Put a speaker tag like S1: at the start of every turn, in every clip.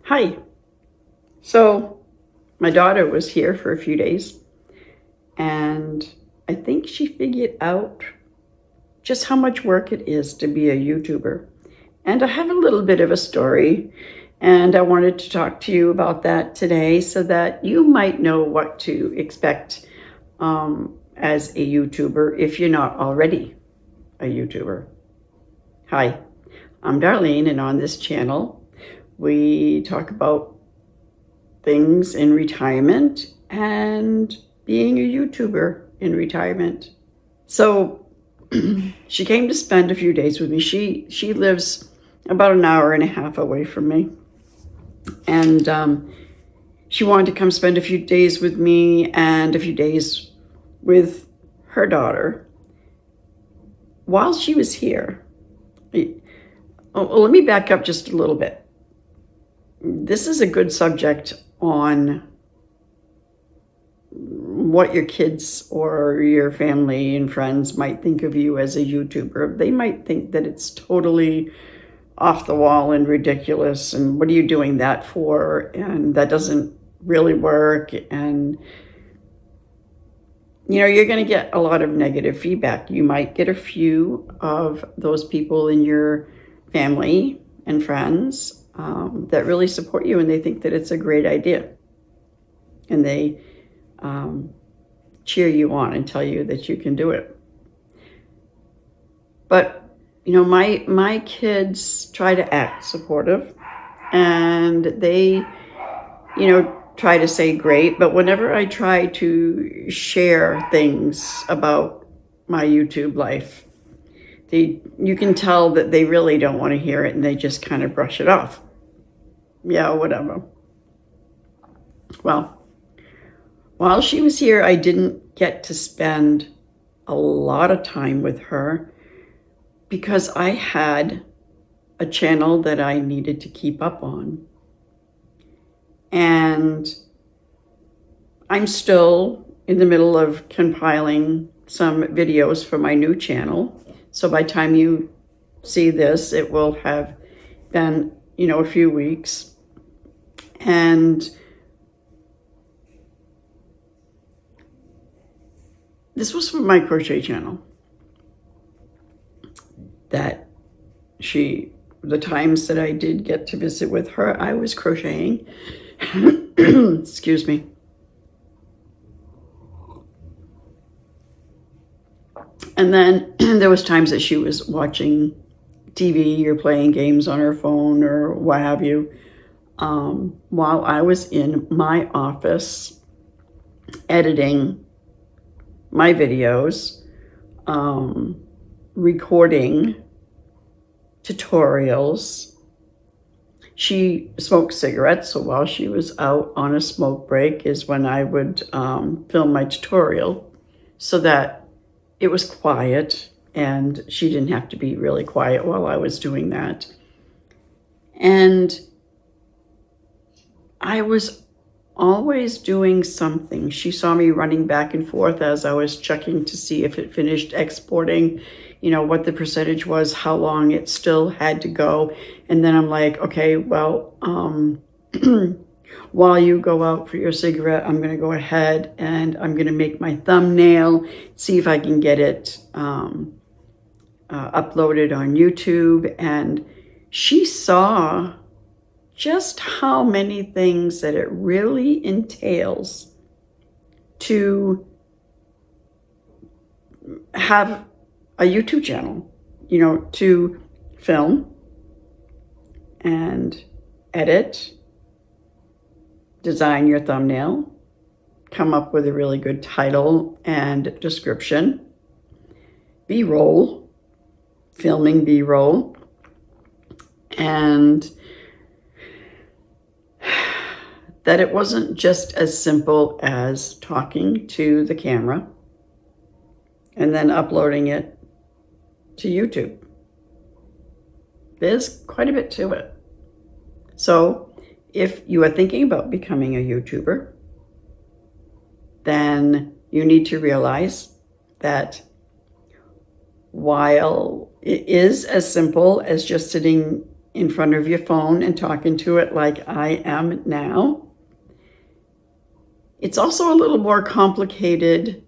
S1: Hi. So my daughter was here for a few days, and I think she figured out just how much work it is to be a YouTuber. And I have a little bit of a story, and I wanted to talk to you about that today so that you might know what to expect as a YouTuber if you're not already a YouTuber. Hi, I'm Darlene, and on this channel, we talk about things in retirement and being a YouTuber in retirement. So she came to spend a few days with me. She lives about an hour and a half away from me. And she wanted to come spend a few days with me and a few days with her daughter. While she was here, let me back up just a little bit. This is a good subject on what your kids or your family and friends might think of you as a YouTuber. They might think that it's totally off the wall and ridiculous, and what are you doing that for? And that doesn't really work. And you're going to get a lot of negative feedback. You might get a few of those people in your family and friends that really support you, and they think that it's a great idea. And they cheer you on and tell you that you can do it. But, my kids try to act supportive, and they, try to say great. But whenever I try to share things about my YouTube life, you can tell that they really don't want to hear it, and they just kind of brush it off. Yeah, whatever. Well, while she was here, I didn't get to spend a lot of time with her because I had a channel that I needed to keep up on. And I'm still in the middle of compiling some videos for my new channel. So by the time you see this, it will have been, a few weeks. And this was for my crochet channel. That the times that I did get to visit with her, I was crocheting. Excuse me. And then there was times that she was watching TV or playing games on her phone or what have you, while I was in my office editing my videos, recording tutorials. She smoked cigarettes, so while she was out on a smoke break is when I would film my tutorial so that it was quiet and she didn't have to be really quiet while I was doing that. And I was always doing something. She saw me running back and forth as I was checking to see if it finished exporting, what the percentage was, how long it still had to go. And then I'm like, okay, well, while you go out for your cigarette, I'm going to go ahead and I'm going to make my thumbnail, see if I can get it uploaded on YouTube. And she saw just how many things that it really entails to have a YouTube channel, to film and edit, design your thumbnail, come up with a really good title and description, B-roll, filming B-roll, and that it wasn't just as simple as talking to the camera and then uploading it to YouTube. There's quite a bit to it. So if you are thinking about becoming a YouTuber, then you need to realize that while it is as simple as just sitting in front of your phone and talking to it like I am now. It's also a little more complicated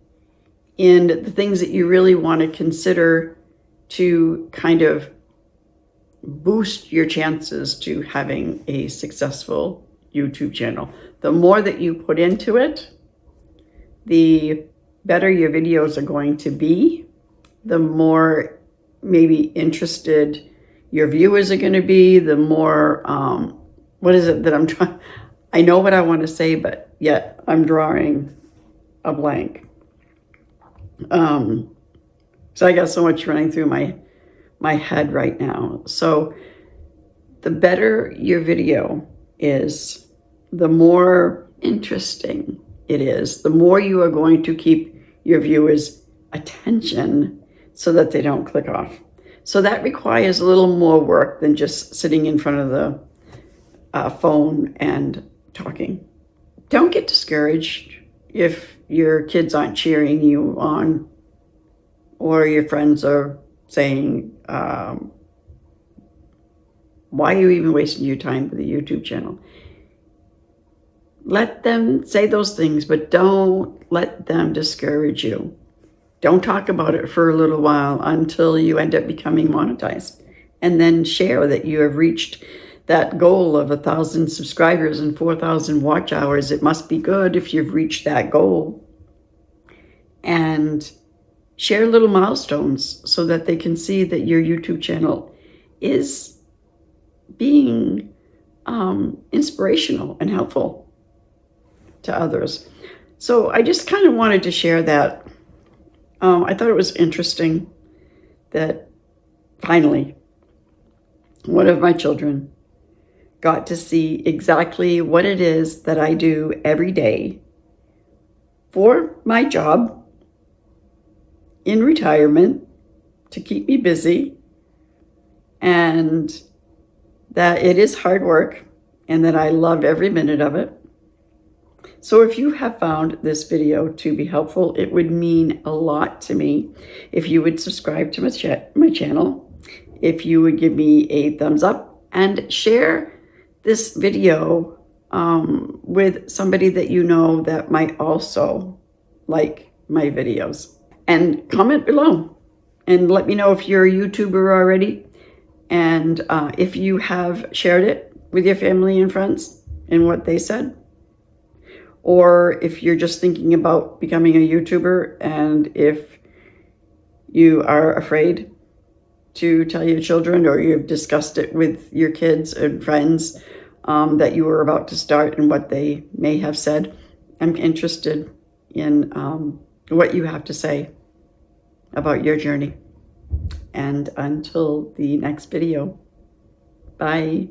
S1: in the things that you really want to consider to kind of boost your chances to having a successful YouTube channel. The more that you put into it, the better your videos are going to be, the more maybe interested your viewers are going to be, the more, what is it that I'm trying, I know what I want to say, but yet I'm drawing a blank. So I got so much running through my head right now. So the better your video is, the more interesting it is, the more you are going to keep your viewers' attention so that they don't click off. So that requires a little more work than just sitting in front of the phone and talking. Don't get discouraged if your kids aren't cheering you on, or your friends are saying, why are you even wasting your time with a YouTube channel? Let them say those things, but don't let them discourage you. Don't talk about it for a little while until you end up becoming monetized. And then share that you have reached that goal of 1,000 subscribers and 4,000 watch hours. It must be good if you've reached that goal. And share little milestones so that they can see that your YouTube channel is being inspirational and helpful to others. So I just kind of wanted to share that. I thought it was interesting that finally one of my children got to see exactly what it is that I do every day for my job in retirement to keep me busy, and that it is hard work and that I love every minute of it. So if you have found this video to be helpful, it would mean a lot to me if you would subscribe to my channel, if you would give me a thumbs up, and share this video with somebody that you know that might also like my videos. And comment below and let me know if you're a YouTuber already, and if you have shared it with your family and friends and what they said. Or if you're just thinking about becoming a YouTuber, and if you are afraid to tell your children, or you've discussed it with your kids and friends that you were about to start and what they may have said. I'm interested in what you have to say about your journey. And until the next video, bye.